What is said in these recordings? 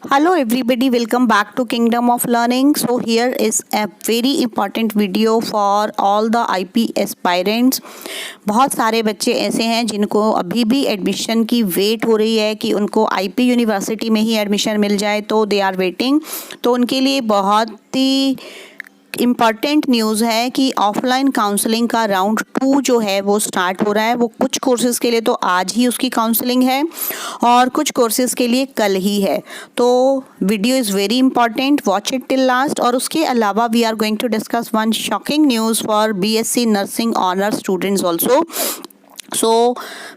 Hello everybody, welcome back to Kingdom of Learning. So here is a very important video for all the IP aspirants. बहुत सारे बच्चे ऐसे हैं जिनको अभी भी एडमिशन की वेट हो रही है कि उनको IP यूनिवर्सिटी में ही एडमिशन मिल जाए, तो दे आर वेटिंग। तो उनके लिए बहुत ही इम्पॉर्टेंट न्यूज़ है कि ऑफलाइन काउंसलिंग का राउंड 2 जो है वो स्टार्ट हो रहा है। वो कुछ कोर्सेज़ के लिए तो आज ही उसकी काउंसलिंग है और कुछ कोर्सेज़ के लिए कल ही है। तो video is very important, watch it till last. और उसके अलावा we are going to discuss one shocking news for BSc nursing honour students also. So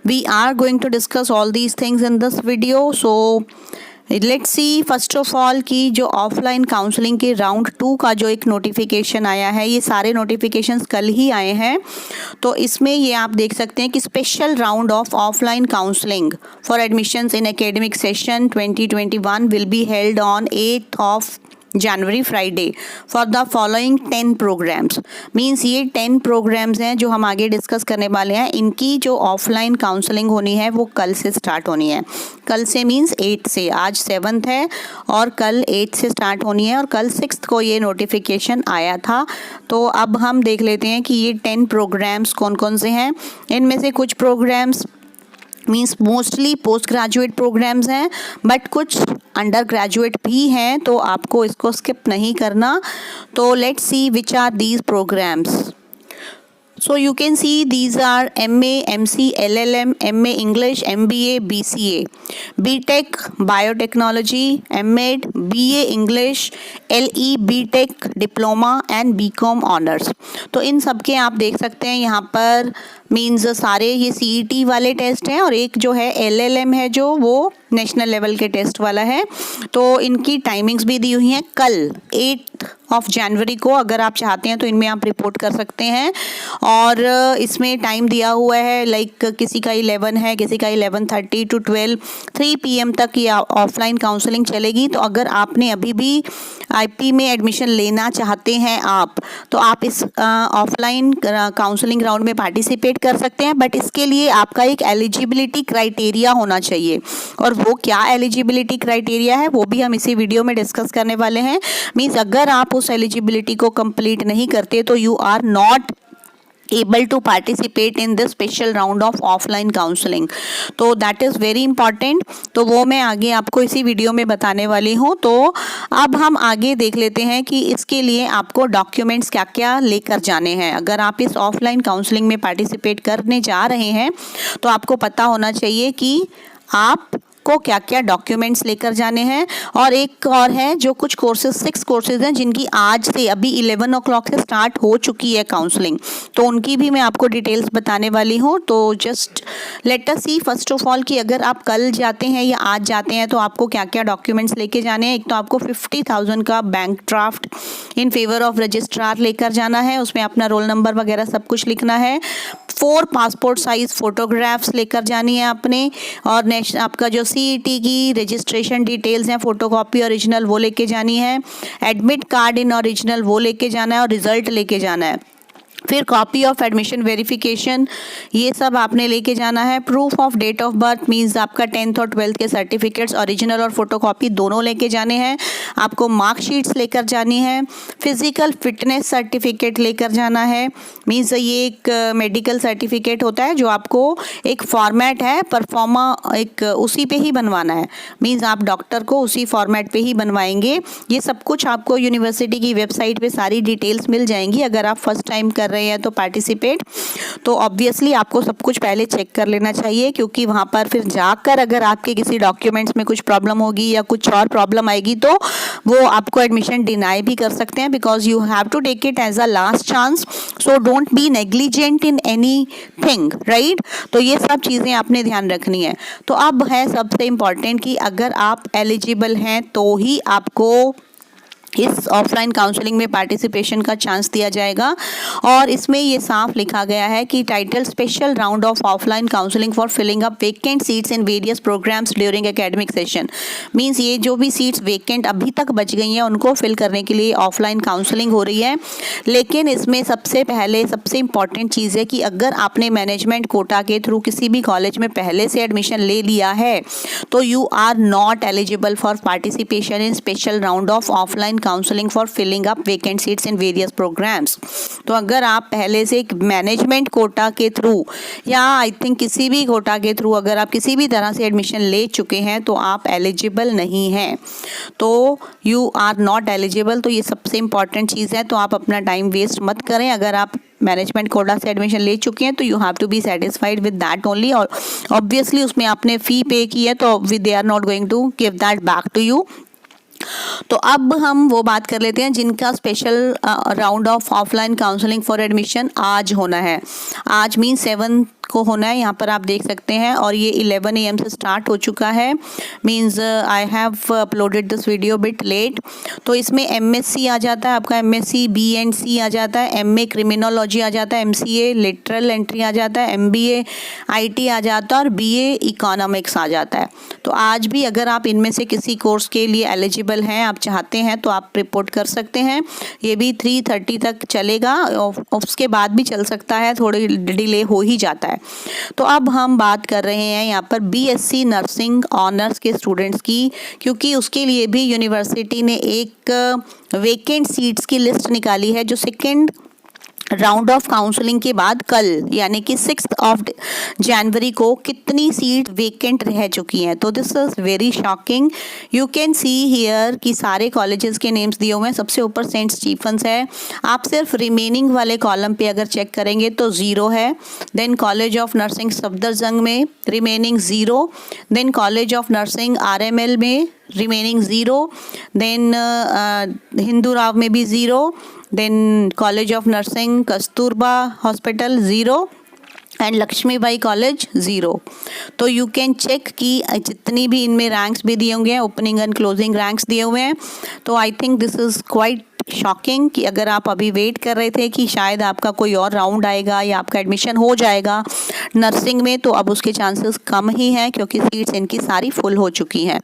we are going to discuss all these things in this video. So let's see first of all कि जो offline counselling के round 2 का जो एक notification आया है, ये सारे नोटिफिकेशंस कल ही आए हैं। तो इसमें ये आप देख सकते हैं कि special round of offline counselling for admissions in academic session 2021 will be held on 8th of January Friday for the following 10 programmes. Means ये 10 प्रोग्राम्स हैं जो हम आगे डिस्कस करने वाले हैं। इनकी जो ऑफलाइन काउंसलिंग होनी है वो कल से स्टार्ट होनी है। कल से मीन्स 8 से, आज 7th है और कल 8 से स्टार्ट होनी है और कल 6th को ये नोटिफिकेशन आया था। तो अब हम देख लेते हैं कि ये 10 प्रोग्राम्स कौन कौन से हैं। इनमें से कुछ programmes means mostly postgraduate programmes हैं, बट कुछ अंडर ग्रेजुएट भी हैं, तो आपको इसको स्किप नहीं करना। तो let's see which are these programmes. So you can see these are MA, MC, LLM, MA English, MBA, BCA, BTech Biotechnology, MEd, BA English, LE BTech Diploma and BCom Honors. तो इन सब के आप देख सकते हैं यहाँ पर मीन्स सारे ये CET वाले टेस्ट हैं और एक जो है LLM है जो वो नेशनल लेवल के टेस्ट वाला है। तो इनकी टाइमिंग्स भी दी हुई हैं। कल 8th of January को अगर आप चाहते हैं तो इनमें आप रिपोर्ट कर सकते हैं और इसमें टाइम दिया हुआ है, लाइक किसी का 11 है, किसी का 11:30 to 12, 3 PM तक ये ऑफलाइन काउंसलिंग चलेगी। तो अगर आपने अभी भी IP में एडमिशन लेना चाहते हैं तो आप इस ऑफलाइन काउंसलिंग राउंड में पार्टिसिपेट कर सकते हैं, बट इसके लिए आपका एक एलिजिबिलिटी क्राइटेरिया होना चाहिए। और वो क्या एलिजिबिलिटी क्राइटेरिया है वो भी हम इसी वीडियो में डिस्कस करने वाले हैं। मीन्स अगर आप उस एलिजिबिलिटी को कंप्लीट नहीं करते तो you are not able to participate in this special round of offline counseling. तो that is very important. तो वो मैं आगे आपको इसी वीडियो में बताने वाली हूँ। तो अब हम आगे देख लेते हैं कि इसके लिए आपको डॉक्यूमेंट्स क्या क्या लेकर जाने हैं। अगर आप इस ऑफलाइन काउंसलिंग में पार्टिसिपेट करने जा रहे हैं तो आपको पता होना चाहिए कि आप को क्या क्या डॉक्यूमेंट्स लेकर जाने हैं। और एक और है जो कुछ कोर्सेज 6 कोर्सेज हैं जिनकी आज से अभी 11 o'clock से स्टार्ट हो चुकी है काउंसलिंग, तो उनकी भी मैं आपको डिटेल्स बताने वाली हूँ। तो just let us see first of all कि अगर आप कल जाते हैं या आज जाते हैं तो आपको क्या क्या डॉक्यूमेंट्स लेके जाने हैं। एक तो आपको 50,000 का bank draft in favour of registrar लेकर जाना है, उसमें अपना रोल नंबर वगैरह सब कुछ लिखना है। 4 पासपोर्ट साइज फोटोग्राफ्स लेकर जानी है आपने, और आपका जो CET की रजिस्ट्रेशन डिटेल्स हैं, फोटोकॉपी ओरिजिनल वो लेके जानी है। एडमिट कार्ड इन ओरिजिनल वो लेके जाना है और रिजल्ट लेके जाना है। फिर कॉपी ऑफ एडमिशन वेरिफिकेशन ये सब आपने लेके जाना है। Proof of date of birth means आपका 10th और 12th के सर्टिफिकेट्स ओरिजिनल और फोटोकॉपी दोनों लेके जाने हैं। आपको मार्कशीट्स लेकर जानी है। फिजिकल फिटनेस सर्टिफिकेट लेकर जाना है। मीन्स ये एक मेडिकल सर्टिफिकेट होता है जो आपको एक फॉर्मेट है परफॉर्मा, एक उसी पे ही बनवाना है। मीन्स आप डॉक्टर को उसी फॉर्मेट पे ही बनवाएंगे। ये सब कुछ आपको यूनिवर्सिटी की वेबसाइट पे सारी डिटेल्स मिल जाएंगी। अगर आप फर्स्ट टाइम कर रहे हैं तो पार्टिसिपेट, तो ऑब्वियसली आपको सब कुछ पहले चेक कर लेना चाहिए, क्योंकि वहाँ पर फिर जाकर अगर आपके किसी डॉक्यूमेंट्स में कुछ प्रॉब्लम होगी या कुछ और प्रॉब्लम आएगी तो वो आपको एडमिशन डिनाई भी कर सकते हैं, because you have to take it as a last chance. So don't be negligent in anything, right. तो ये सब चीज़ें आपने ध्यान रखनी है। तो अब है सबसे इम्पॉर्टेंट कि अगर आप एलिजिबल हैं तो ही आपको इस ऑफलाइन काउंसलिंग में पार्टिसिपेशन का चांस दिया जाएगा। और इसमें ये साफ लिखा गया है कि title special round of offline counselling for filling up vacant seats in various programmes during academic session. Means ये जो भी सीट्स वेकेंट अभी तक बच गई हैं उनको फिल करने के लिए ऑफलाइन काउंसलिंग हो रही है। लेकिन इसमें सबसे पहले सबसे इंपॉर्टेंट चीज़ है कि अगर आपने मैनेजमेंट कोटा के थ्रू किसी भी कॉलेज में पहले से एडमिशन ले लिया है तो you are not eligible for participation in special round of offline counselling for filling up vacant seats in various programmes. तो अगर आप पहले से मैनेजमेंट कोटा के थ्रू या आई थिंक किसी भी कोटा के थ्रू अगर आप किसी भी तरह से एडमिशन ले चुके हैं तो आप एलिजिबल नहीं हैं, तो यू आर नॉट एलिजिबल। तो ये सबसे इंपॉर्टेंट चीज़ है, तो आप अपना टाइम वेस्ट मत करें। अगर आप मैनेजमेंट कोटा से एडमिशन ले चुके हैं तो you have to be satisfied with that only. और ऑब्वियसली उसमें आपने फ़ी पे की है तो they are not going to give that back to you. तो अब हम वो बात कर लेते हैं जिनका special round of offline counselling for admission आज होना है। आज मीन 7 को होना है, यहाँ पर आप देख सकते हैं। और ये 11 AM से स्टार्ट हो चुका है। Means I have uploaded this video bit late. तो इसमें MSc आ जाता है आपका, MSc B&C आ जाता है, MA क्रिमिनोलॉजी आ जाता है, MCA लिटरल एंट्री आ जाता है, MBA IT आ जाता है और BA इकोनॉमिक्स आ जाता है। तो आज भी अगर आप इनमें से किसी कोर्स के लिए एलिजिबल हैं, आप चाहते हैं तो आप रिपोर्ट कर सकते हैं। ये भी 3:30 तक चलेगा, उसके बाद भी चल सकता है, थोड़ी डिले हो ही जाता है। तो अब हम बात कर रहे हैं यहाँ पर BSc नर्सिंग ऑनर्स के स्टूडेंट्स की, क्योंकि उसके लिए भी यूनिवर्सिटी ने एक वेकेंट सीट्स की लिस्ट निकाली है जो सेकेंड राउंड ऑफ काउंसलिंग के बाद कल यानी कि 6 जनवरी को कितनी सीट वेकेंट रह चुकी हैं। तो this is very shocking. You can see here कि सारे कॉलेजेस के नेम्स दिए हुए हैं। सबसे ऊपर सेंट स्टीफेंस है। आप सिर्फ रिमेनिंग वाले कॉलम पे अगर चेक करेंगे तो 0 है। Then college of nursing Safdarjung में remaining 0। Then college of nursing RML में रिमेनिंग 0। देन हिंदूराव में भी 0। Then college of nursing Kasturba hospital 0 and Lakshmibai college 0। तो यू कैन चेक कि जितनी भी इनमें रैंक्स भी दिए होंगे, ओपनिंग एंड क्लोजिंग रैंक्स दिए हुए हैं। तो I think this is quite shocking कि अगर आप अभी वेट कर रहे थे कि शायद आपका कोई और राउंड आएगा या आपका एडमिशन हो जाएगा नर्सिंग में, तो अब उसके चांसेस कम ही हैं क्योंकि सीट्स इनकी सारी फुल हो चुकी हैं।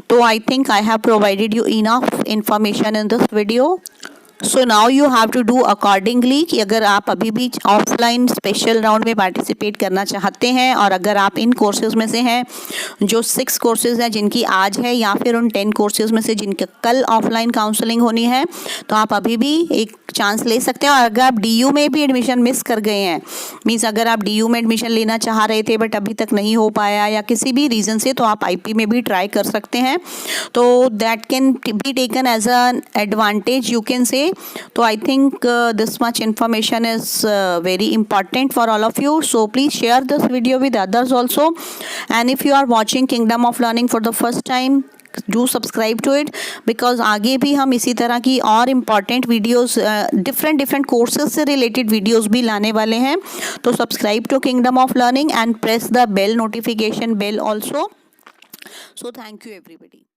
तो I think I have provided you enough information in this video. So now you have to do accordingly कि अगर आप अभी भी ऑफलाइन स्पेशल राउंड में पार्टिसिपेट करना चाहते हैं और अगर आप इन कोर्सेज में से हैं जो 6 कोर्सेज हैं जिनकी आज है या फिर उन 10 कोर्सेज में से जिनके कल ऑफलाइन काउंसलिंग होनी है, तो आप अभी भी एक चांस ले सकते हैं। और अगर आप DU में भी एडमिशन मिस कर गए हैं, मीन्स अगर आप DU में एडमिशन लेना चाह रहे थे बट अभी तक नहीं हो पाया या किसी भी रीज़न से, तो आप IP में भी ट्राई कर सकते हैं। तो that can be taken as an advantage you can say. तो I think this much information is very important for all of you. So please share this video with others also. And if you are watching Kingdom of Learning for the first time, do subscribe to it, because आगे भी हम इसी तरह की और important videos different courses से related videos भी लाने वाले हैं। तो subscribe to Kingdom of Learning and press the bell notification bell also. So thank you everybody.